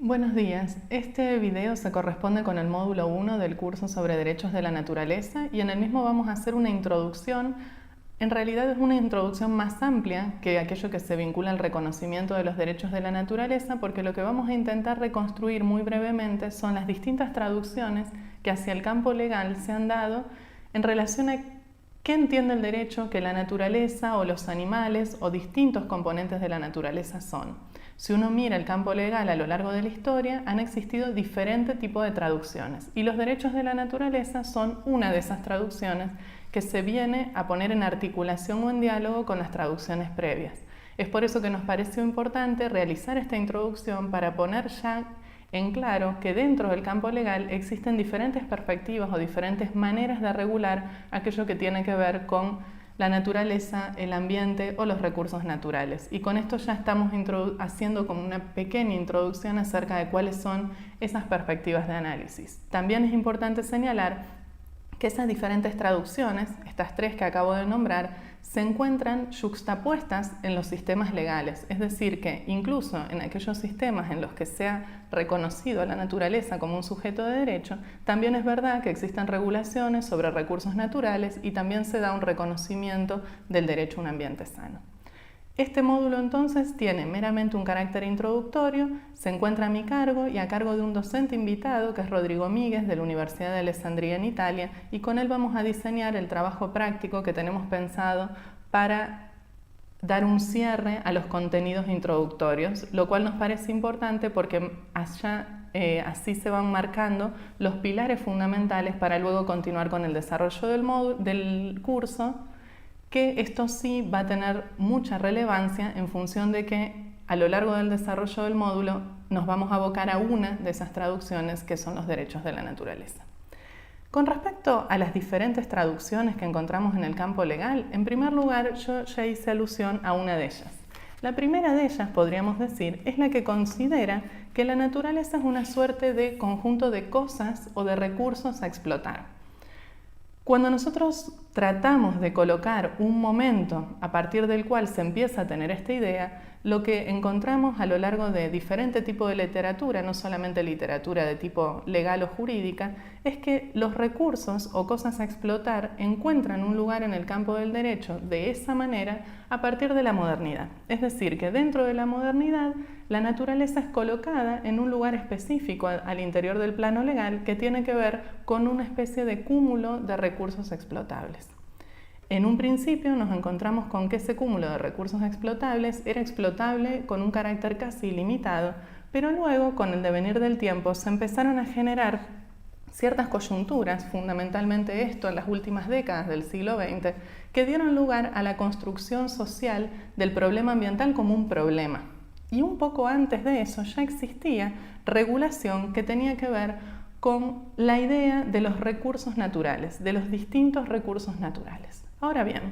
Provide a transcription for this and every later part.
Buenos días. Este video se corresponde con el módulo 1 del curso sobre derechos de la naturaleza y en el mismo vamos a hacer una introducción. En realidad es una introducción más amplia que aquello que se vincula al reconocimiento de los derechos de la naturaleza, porque lo que vamos a intentar reconstruir muy brevemente son las distintas traducciones que hacia el campo legal se han dado en relación a qué entiende el derecho que la naturaleza o los animales o distintos componentes de la naturaleza son. Si uno mira el campo legal a lo largo de la historia, han existido diferentes tipos de traducciones y los derechos de la naturaleza son una de esas traducciones que se viene a poner en articulación o en diálogo con las traducciones previas. Es por eso que nos pareció importante realizar esta introducción para poner ya en claro que dentro del campo legal existen diferentes perspectivas o diferentes maneras de regular aquello que tiene que ver con la naturaleza, el ambiente o los recursos naturales. Y con esto ya estamos haciendo como una pequeña introducción acerca de cuáles son esas perspectivas de análisis. También es importante señalar que esas diferentes traducciones, estas tres que acabo de nombrar, se encuentran yuxtapuestas en los sistemas legales, es decir, que incluso en aquellos sistemas en los que se ha reconocido a la naturaleza como un sujeto de derecho, también es verdad que existen regulaciones sobre recursos naturales y también se da un reconocimiento del derecho a un ambiente sano. Este módulo entonces tiene meramente un carácter introductorio, se encuentra a mi cargo y a cargo de un docente invitado que es Rodrigo Míguez de la Universidad de Alessandria en Italia, y con él vamos a diseñar el trabajo práctico que tenemos pensado para dar un cierre a los contenidos introductorios, lo cual nos parece importante porque así se van marcando los pilares fundamentales para luego continuar con el desarrollo del curso, que esto sí va a tener mucha relevancia en función de que a lo largo del desarrollo del módulo nos vamos a abocar a una de esas traducciones que son los derechos de la naturaleza. Con respecto a las diferentes traducciones que encontramos en el campo legal, en primer lugar yo ya hice alusión a una de ellas. La primera de ellas, podríamos decir, es la que considera que la naturaleza es una suerte de conjunto de cosas o de recursos a explotar. Cuando nosotros tratamos de colocar un momento a partir del cual se empieza a tener esta idea, lo que encontramos a lo largo de diferente tipo de literatura, no solamente literatura de tipo legal o jurídica, es que los recursos o cosas a explotar encuentran un lugar en el campo del derecho de esa manera a partir de la modernidad. Es decir, que dentro de la modernidad la naturaleza es colocada en un lugar específico al interior del plano legal que tiene que ver con una especie de cúmulo de recursos explotables. En un principio nos encontramos con que ese cúmulo de recursos explotables era explotable con un carácter casi ilimitado, pero luego, con el devenir del tiempo, se empezaron a generar ciertas coyunturas, fundamentalmente esto en las últimas décadas del siglo XX, que dieron lugar a la construcción social del problema ambiental como un problema. Y un poco antes de eso ya existía regulación que tenía que ver con la idea de los recursos naturales, de los distintos recursos naturales. Ahora bien,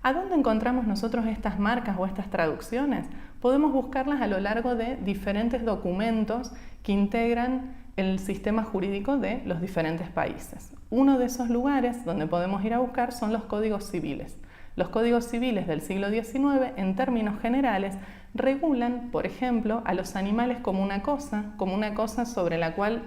¿a dónde encontramos nosotros estas marcas o estas traducciones? Podemos buscarlas a lo largo de diferentes documentos que integran el sistema jurídico de los diferentes países. Uno de esos lugares donde podemos ir a buscar son los códigos civiles. Los códigos civiles del siglo XIX, en términos generales, regulan, por ejemplo, a los animales como una cosa sobre la cual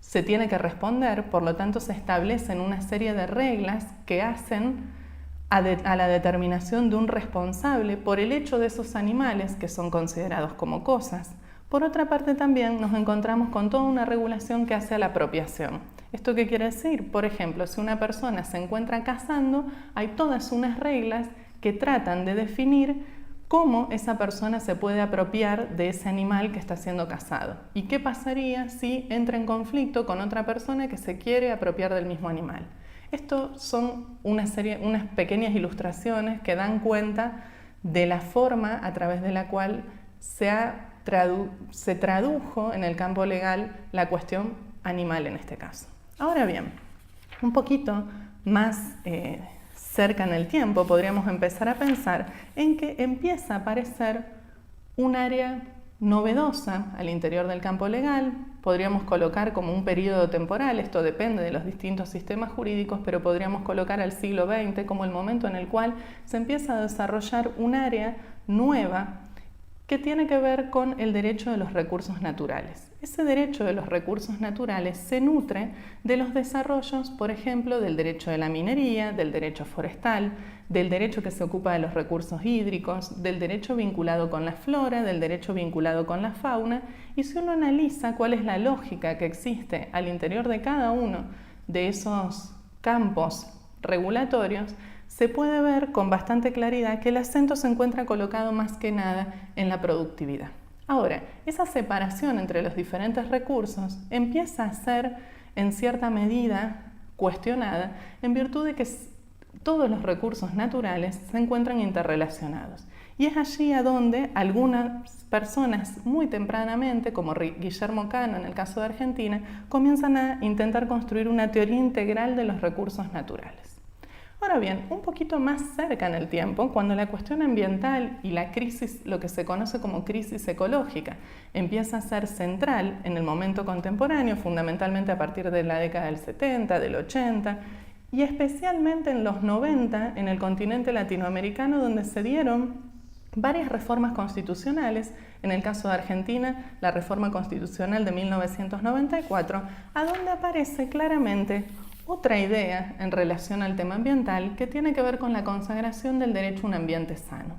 se tiene que responder, por lo tanto se establecen una serie de reglas que hacen a la determinación de un responsable por el hecho de esos animales que son considerados como cosas. Por otra parte también nos encontramos con toda una regulación que hace a la apropiación. ¿Esto qué quiere decir? Por ejemplo, si una persona se encuentra cazando, hay todas unas reglas que tratan de definir cómo esa persona se puede apropiar de ese animal que está siendo cazado. ¿Y qué pasaría si entra en conflicto con otra persona que se quiere apropiar del mismo animal? Esto son unas pequeñas ilustraciones que dan cuenta de la forma a través de la cual se tradujo en el campo legal la cuestión animal en este caso. Ahora bien, un poquito más cerca en el tiempo podríamos empezar a pensar en que empieza a aparecer un área novedosa al interior del campo legal. Podríamos colocar como un periodo temporal, esto depende de los distintos sistemas jurídicos, pero podríamos colocar al siglo XX como el momento en el cual se empieza a desarrollar un área nueva que tiene que ver con el derecho de los recursos naturales. Ese derecho de los recursos naturales se nutre de los desarrollos, por ejemplo, del derecho de la minería, del derecho forestal, del derecho que se ocupa de los recursos hídricos, del derecho vinculado con la flora, del derecho vinculado con la fauna, y si uno analiza cuál es la lógica que existe al interior de cada uno de esos campos regulatorios, se puede ver con bastante claridad que el acento se encuentra colocado más que nada en la productividad. Ahora, esa separación entre los diferentes recursos empieza a ser en cierta medida cuestionada en virtud de que todos los recursos naturales se encuentran interrelacionados. Y es allí a donde algunas personas muy tempranamente, como Guillermo Cano en el caso de Argentina, comienzan a intentar construir una teoría integral de los recursos naturales. Ahora bien, un poquito más cerca en el tiempo, cuando la cuestión ambiental y la crisis, lo que se conoce como crisis ecológica, empieza a ser central en el momento contemporáneo, fundamentalmente a partir de la década del 70, del 80, y especialmente en los 90 en el continente latinoamericano, donde se dieron varias reformas constitucionales, en el caso de Argentina, la reforma constitucional de 1994, a donde aparece claramente otra idea en relación al tema ambiental que tiene que ver con la consagración del derecho a un ambiente sano.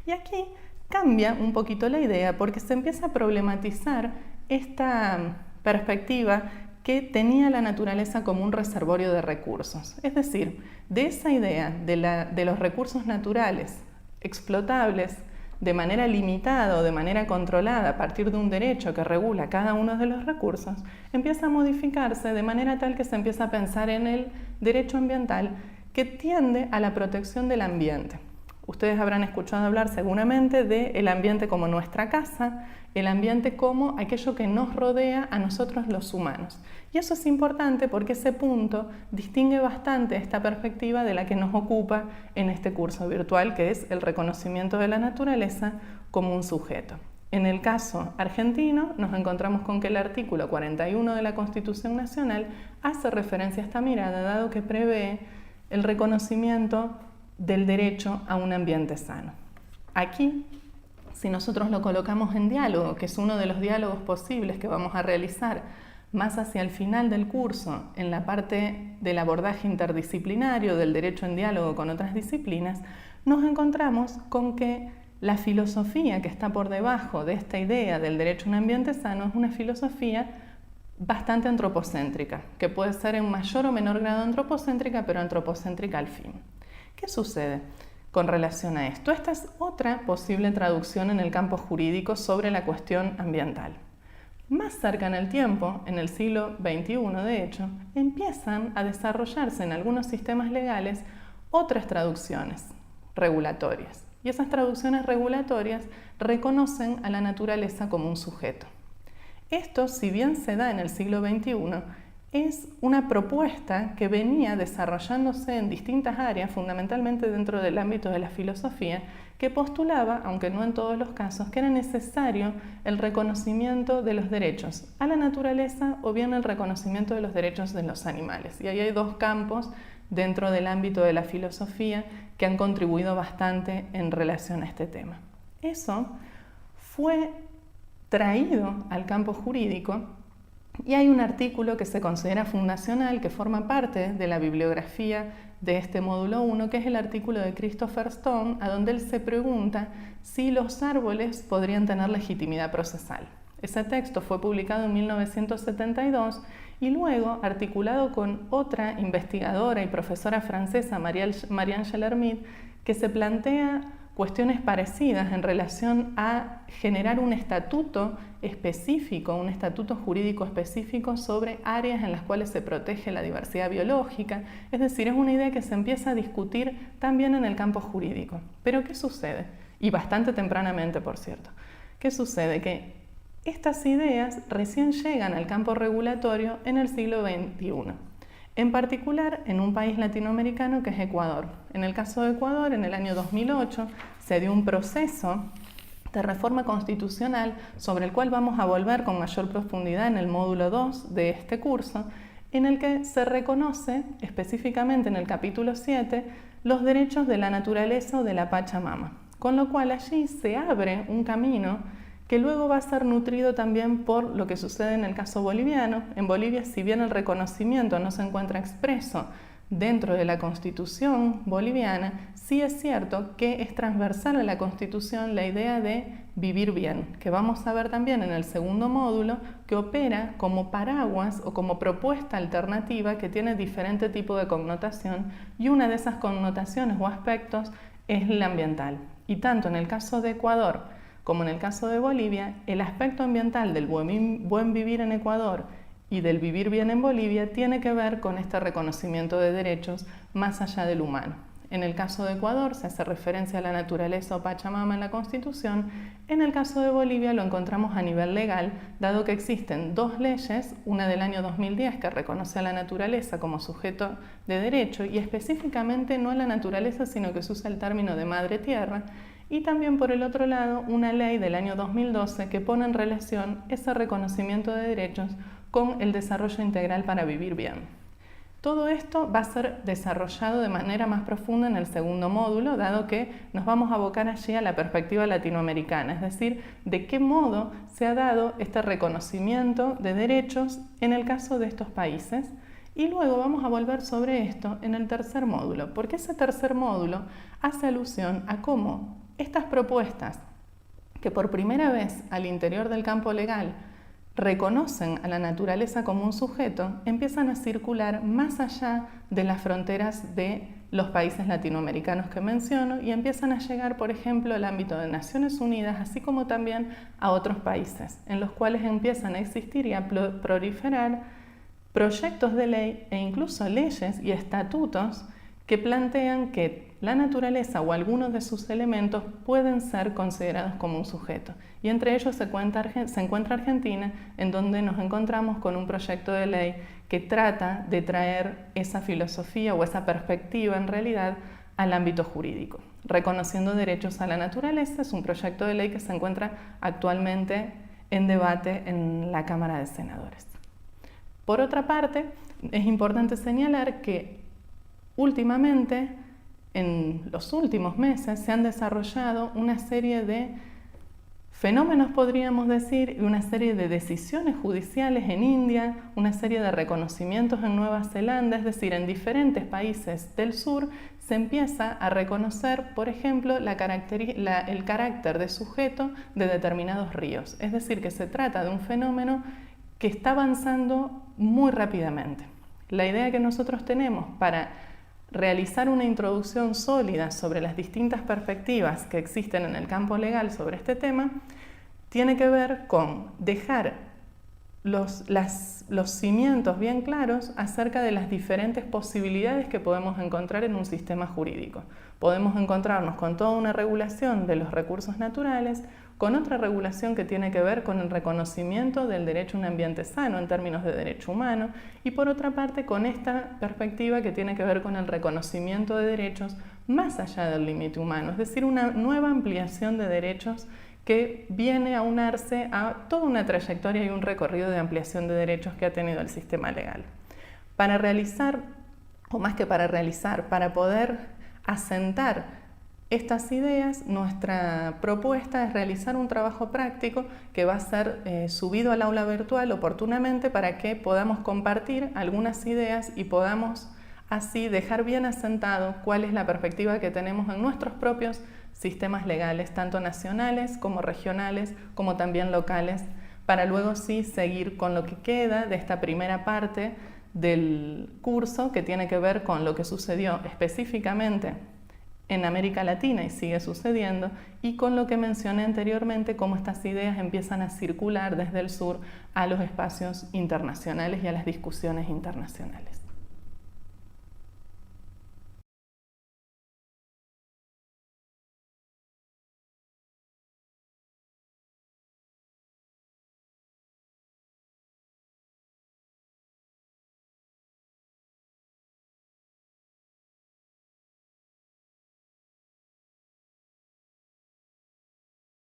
Y aquí cambia un poquito la idea porque se empieza a problematizar esta perspectiva que tenía la naturaleza como un reservorio de recursos. Es decir, de esa idea de los recursos naturales explotables de manera limitada o de manera controlada a partir de un derecho que regula cada uno de los recursos, empieza a modificarse de manera tal que se empieza a pensar en el derecho ambiental que tiende a la protección del ambiente. Ustedes habrán escuchado hablar seguramente del ambiente como nuestra casa, el ambiente como aquello que nos rodea a nosotros los humanos. Y eso es importante porque ese punto distingue bastante esta perspectiva de la que nos ocupa en este curso virtual, que es el reconocimiento de la naturaleza como un sujeto. En el caso argentino, nos encontramos con que el artículo 41 de la Constitución Nacional hace referencia a esta mirada, dado que prevé el reconocimiento del derecho a un ambiente sano. Aquí, si nosotros lo colocamos en diálogo, que es uno de los diálogos posibles que vamos a realizar más hacia el final del curso, en la parte del abordaje interdisciplinario del derecho en diálogo con otras disciplinas, nos encontramos con que la filosofía que está por debajo de esta idea del derecho a un ambiente sano es una filosofía bastante antropocéntrica, que puede ser en mayor o menor grado antropocéntrica, pero antropocéntrica al fin. ¿Qué sucede con relación a esto? Esta es otra posible traducción en el campo jurídico sobre la cuestión ambiental. Más cerca en el tiempo, en el siglo XXI de hecho, empiezan a desarrollarse en algunos sistemas legales otras traducciones regulatorias. Y esas traducciones regulatorias reconocen a la naturaleza como un sujeto. Esto, si bien se da en el siglo XXI, es una propuesta que venía desarrollándose en distintas áreas, fundamentalmente dentro del ámbito de la filosofía, que postulaba, aunque no en todos los casos, que era necesario el reconocimiento de los derechos a la naturaleza o bien el reconocimiento de los derechos de los animales. Y ahí hay dos campos dentro del ámbito de la filosofía que han contribuido bastante en relación a este tema. Eso fue traído al campo jurídico y hay un artículo que se considera fundacional, que forma parte de la bibliografía de este módulo 1, que es el artículo de Christopher Stone, a donde él se pregunta si los árboles podrían tener legitimidad procesal. Ese texto fue publicado en 1972 y luego articulado con otra investigadora y profesora francesa, Marie-Angèle Hermite, que se plantea cuestiones parecidas en relación a generar un estatuto específico, un estatuto jurídico específico sobre áreas en las cuales se protege la diversidad biológica. Es decir, es una idea que se empieza a discutir también en el campo jurídico. Pero ¿qué sucede? Y bastante tempranamente, por cierto. ¿Qué sucede? Que estas ideas recién llegan al campo regulatorio en el siglo XXI. En particular en un país latinoamericano que es Ecuador. En el caso de Ecuador, en el año 2008, se dio un proceso de reforma constitucional sobre el cual vamos a volver con mayor profundidad en el módulo 2 de este curso, en el que se reconoce específicamente en el capítulo 7 los derechos de la naturaleza o de la Pachamama. con lo cual allí se abre un camino que luego va a ser nutrido también por lo que sucede en el caso boliviano. En Bolivia, si bien el reconocimiento no se encuentra expreso dentro de la Constitución boliviana, sí es cierto que es transversal a la Constitución la idea de vivir bien, que vamos a ver también en el segundo módulo, que opera como paraguas o como propuesta alternativa que tiene diferente tipo de connotación, y una de esas connotaciones o aspectos es la ambiental. Y tanto en el caso de Ecuador como en el caso de Bolivia, el aspecto ambiental del buen vivir en Ecuador y del vivir bien en Bolivia tiene que ver con este reconocimiento de derechos más allá del humano. En el caso de Ecuador se hace referencia a la naturaleza o Pachamama en la Constitución. En el caso de Bolivia lo encontramos a nivel legal, dado que existen dos leyes, una del año 2010 que reconoce a la naturaleza como sujeto de derecho y específicamente no a la naturaleza, sino que se usa el término de madre tierra, y también por el otro lado una ley del año 2012 que pone en relación ese reconocimiento de derechos con el desarrollo integral para vivir bien. Todo esto va a ser desarrollado de manera más profunda en el segundo módulo, dado que nos vamos a abocar allí a la perspectiva latinoamericana, es decir, de qué modo se ha dado este reconocimiento de derechos en el caso de estos países. Y luego vamos a volver sobre esto en el tercer módulo, porque ese tercer módulo hace alusión a cómo estas propuestas, que por primera vez al interior del campo legal reconocen a la naturaleza como un sujeto, empiezan a circular más allá de las fronteras de los países latinoamericanos que menciono y empiezan a llegar, por ejemplo, al ámbito de Naciones Unidas, así como también a otros países, en los cuales empiezan a existir y a proliferar proyectos de ley e incluso leyes y estatutos que plantean que la naturaleza o algunos de sus elementos pueden ser considerados como un sujeto. Y entre ellos se encuentra Argentina, en donde nos encontramos con un proyecto de ley que trata de traer esa filosofía o esa perspectiva en realidad al ámbito jurídico. Reconociendo derechos a la naturaleza es un proyecto de ley que se encuentra actualmente en debate en la Cámara de Senadores. Por otra parte, es importante señalar que últimamente, en los últimos meses, se han desarrollado una serie de fenómenos, podríamos decir, y una serie de decisiones judiciales en India, una serie de reconocimientos en Nueva Zelanda, es decir, en diferentes países del sur se empieza a reconocer, por ejemplo, el carácter de sujeto de determinados ríos. Es decir, que se trata de un fenómeno que está avanzando muy rápidamente. La idea que nosotros tenemos para realizar una introducción sólida sobre las distintas perspectivas que existen en el campo legal sobre este tema tiene que ver con dejar los cimientos bien claros acerca de las diferentes posibilidades que podemos encontrar en un sistema jurídico. Podemos encontrarnos con toda una regulación de los recursos naturales, con otra regulación que tiene que ver con el reconocimiento del derecho a un ambiente sano en términos de derecho humano, y por otra parte con esta perspectiva que tiene que ver con el reconocimiento de derechos más allá del límite humano, es decir, una nueva ampliación de derechos que viene a unarse a toda una trayectoria y un recorrido de ampliación de derechos que ha tenido el sistema legal. Para realizar, o más que para realizar, para poder asentar estas ideas, nuestra propuesta es realizar un trabajo práctico que va a ser subido al aula virtual oportunamente para que podamos compartir algunas ideas y podamos así dejar bien asentado cuál es la perspectiva que tenemos en nuestros propios sistemas legales, tanto nacionales como regionales, como también locales, para luego sí seguir con lo que queda de esta primera parte del curso que tiene que ver con lo que sucedió específicamente en América Latina y sigue sucediendo, y con lo que mencioné anteriormente, cómo estas ideas empiezan a circular desde el sur a los espacios internacionales y a las discusiones internacionales.